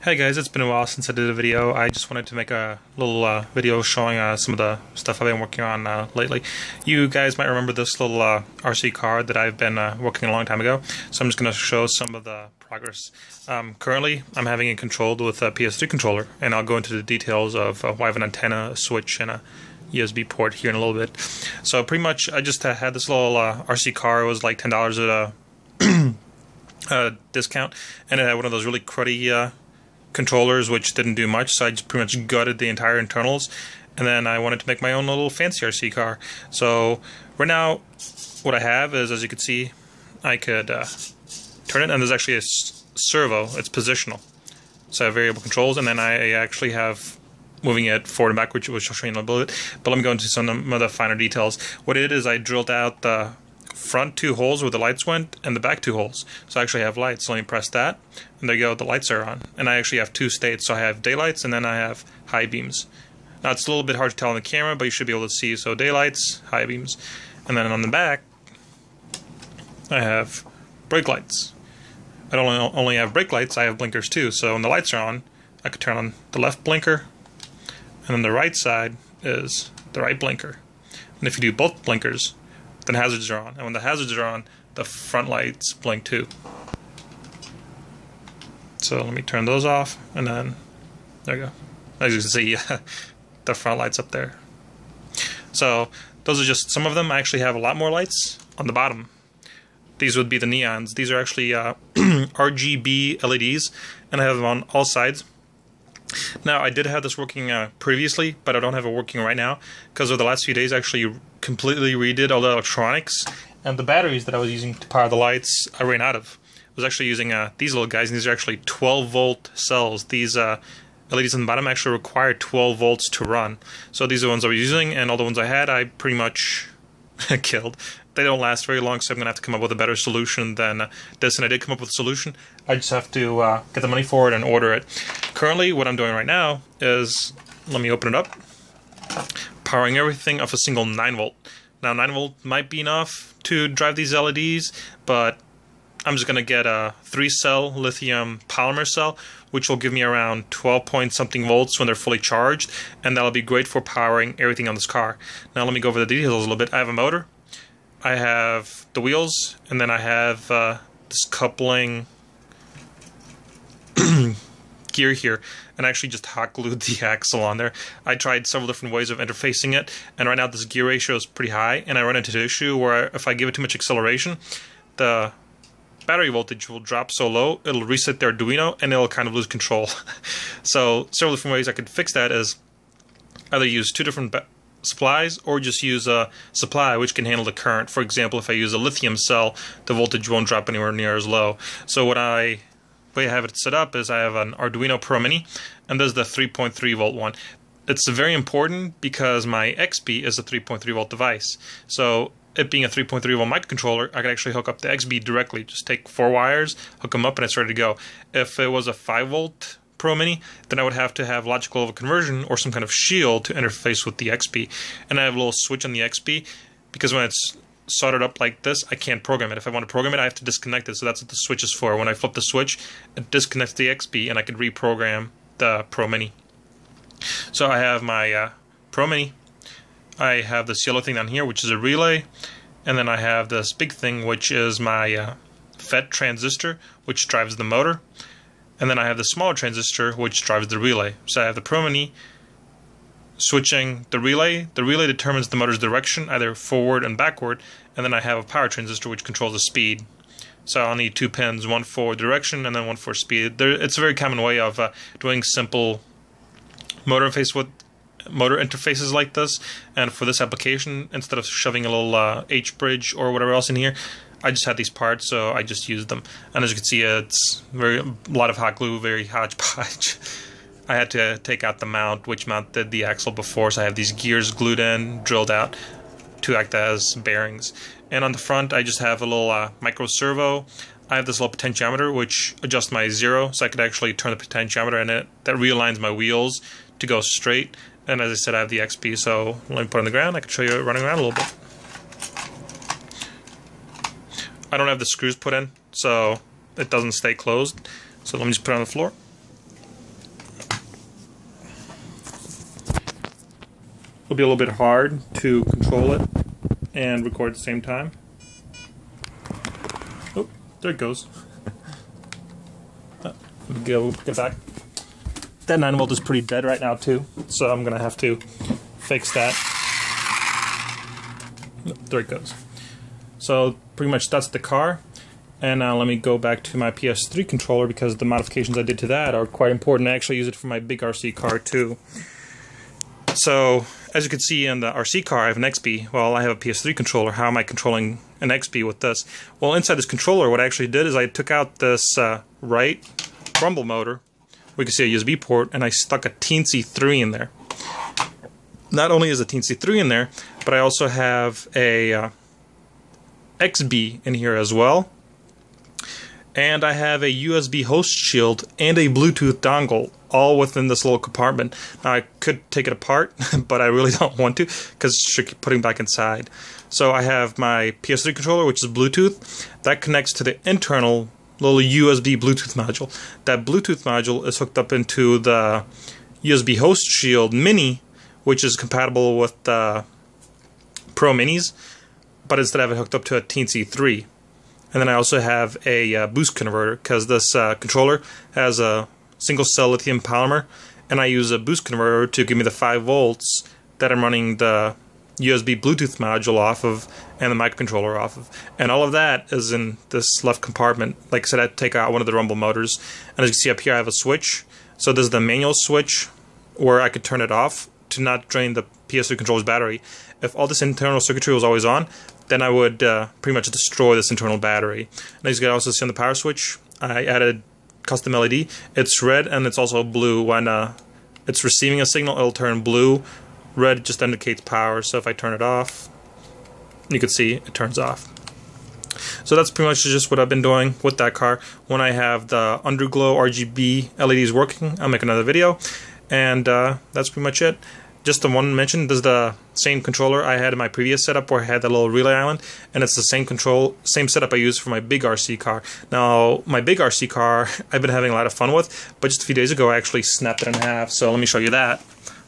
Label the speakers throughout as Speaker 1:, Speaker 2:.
Speaker 1: Hey guys, it's been a while since I did a video. I just wanted to make a little video showing some of the stuff I've been working on lately. You guys might remember this little RC car that I've been working a long time ago, so I'm just going to show some of the progress. Currently, I'm having it controlled with a ps3 controller, and I'll go into the details of why I have an antenna, a switch, and a USB port here in a little bit. So pretty much, I just had this little RC car. It was like $10 at a discount, and it had one of those really cruddy controllers which didn't do much, so I just pretty much gutted the entire internals, and then I wanted to make my own little fancy RC car. So right now what I have is, as you can see, I could turn it, and there's actually a servo. It's positional, so I have variable controls, and then I actually have moving it forward and backward, which I'll show you in a little bit, but let me go into some of the finer details. What it is, I drilled out the front two holes where the lights went and the back two holes, so I actually have lights. So let me press that, and there you go, the lights are on. And I actually have two states, so I have daylights and then I have high beams. Now it's a little bit hard to tell on the camera, but you should be able to see. So daylights, high beams, and then on the back I have brake lights. I don't only have brake lights, I have blinkers too. So when the lights are on, I could turn on the left blinker, and then the right side is the right blinker. And if you do both blinkers, then hazards are on, and when the hazards are on, the front lights blink too. So let me turn those off, and then there you go. As you can see, the front lights up there. So those are just some of them. I actually have a lot more lights on the bottom. These would be the neons. These are actually RGB LEDs, and I have them on all sides. Now, I did have this working previously, but I don't have it working right now because over the last few days I actually completely redid all the electronics, and the batteries that I was using to power the lights I ran out of. I was actually using these little guys, and these are actually 12-volt cells. These LEDs on the bottom actually require 12 volts to run. So these are the ones I was using, and all the ones I had I pretty much killed. They don't last very long, so I'm going to have to come up with a better solution than this, and I did come up with a solution. I just have to get the money for it and order it. Currently, what I'm doing right now is, let me open it up, powering everything off a single 9-volt. Now, 9-volt might be enough to drive these LEDs, but I'm just going to get a 3-cell lithium polymer cell, which will give me around 12 point something volts when they're fully charged, and that'll be great for powering everything on this car. Now, let me go over the details a little bit. I have a motor, I have the wheels, and then I have this coupling gear here, and I actually just hot glued the axle on there. I tried several different ways of interfacing it, and right now this gear ratio is pretty high, and I run into the issue where if I give it too much acceleration, the battery voltage will drop so low, it'll reset the Arduino, and it'll kind of lose control. So several different ways I could fix that is either use two different supplies, or just use a supply which can handle the current. For example, if I use a lithium cell, the voltage won't drop anywhere near as low. So way I have it set up is I have an Arduino Pro Mini, and there's the 3.3 volt one. It's very important because my XB is a 3.3 volt device. So it being a 3.3 volt microcontroller, I could actually hook up the XB directly. Just take 4 wires, hook them up, and it's ready to go. If it was a 5 volt Pro Mini, then I would have to have logical conversion or some kind of shield to interface with the XB. And I have a little switch on the XB because when it's soldered up like this, I can't program it. If I want to program it, I have to disconnect it. So that's what the switch is for. When I flip the switch, it disconnects the XB, and I can reprogram the Pro Mini. So I have my Pro Mini. I have this yellow thing down here, which is a relay, and then I have this big thing, which is my FET transistor, which drives the motor. And then I have the smaller transistor, which drives the relay. So I have the Pro Mini switching the relay. The relay determines the motor's direction, either forward and backward. And then I have a power transistor, which controls the speed. So I'll need 2 pins, one for direction and then one for speed. It's a very common way of doing simple motor interfaces like this. And for this application, instead of shoving a little H-bridge or whatever else in here, I just had these parts, so I just used them. And as you can see, it's a lot of hot glue, very hodgepodge. I had to take out the mount, which mounted the axle before, so I have these gears glued in, drilled out to act as bearings. And on the front, I just have a little micro servo. I have this little potentiometer, which adjusts my zero, so I could actually turn the potentiometer, and that realigns my wheels to go straight. And as I said, I have the XP, so let me put it on the ground. I can show you it running around a little bit. I don't have the screws put in, so it doesn't stay closed. So let me just put it on the floor. it'll be a little bit hard to control it and record at the same time. Oh, there it goes. Get back. That 9-volt is pretty dead right now too, so I'm gonna have to fix that. There it goes. So pretty much that's the car. And now let me go back to my PS3 controller, because the modifications I did to that are quite important. I actually use it for my big RC car too. So as you can see in the RC car, I have an XB. Well, I have a PS3 controller. How am I controlling an XB with this? Well, inside this controller, what I actually did is I took out this right rumble motor. We can see a USB port, and I stuck a ps3 in there. Not only is a ps3 in there, but I also have a XB in here as well. And I have a USB host shield and a Bluetooth dongle all within this little compartment. Now I could take it apart, but I really don't want to, because it's tricky putting back inside. So I have my PS3 controller, which is Bluetooth. That connects to the internal little USB Bluetooth module. That Bluetooth module is hooked up into the USB host shield mini, which is compatible with the Pro Minis, but instead I have it hooked up to a ps3. And then I also have a boost converter, because this controller has a single cell lithium polymer, and I use a boost converter to give me the 5 volts that I'm running the USB Bluetooth module off of and the microcontroller off of. And all of that is in this left compartment. Like I said, I had to take out one of the rumble motors. And as you can see up here, I have a switch. So this is the manual switch where I could turn it off to not drain the PS3 controller's battery. If all this internal circuitry was always on, then I would pretty much destroy this internal battery. And as you can also see on the power switch, I added custom LED. It's red and it's also blue. When it's receiving a signal, it'll turn blue. Red just indicates power, so if I turn it off, you can see it turns off. So that's pretty much just what I've been doing with that car. When I have the underglow RGB LEDs working, I'll make another video. And that's pretty much it. Just the one mention, this is the same controller I had in my previous setup where I had that little relay island, and it's the same setup I use for my big RC car. Now, my big RC car I've been having a lot of fun with, but just a few days ago I actually snapped it in half, so let me show you that.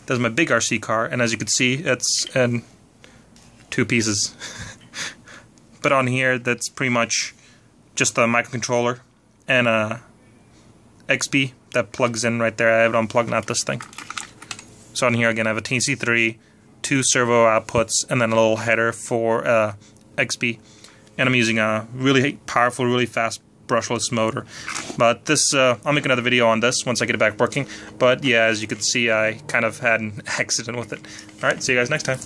Speaker 1: That's my big RC car, and as you can see, it's in 2 pieces. But on here, that's pretty much just a microcontroller and a XB that plugs in right there. I have it unplugged, not this thing. So on here again, I have a ps3, 2 servo outputs, and then a little header for XB. And I'm using a really powerful, really fast brushless motor. But this, I'll make another video on this once I get it back working. But yeah, as you can see, I kind of had an accident with it. Alright, see you guys next time.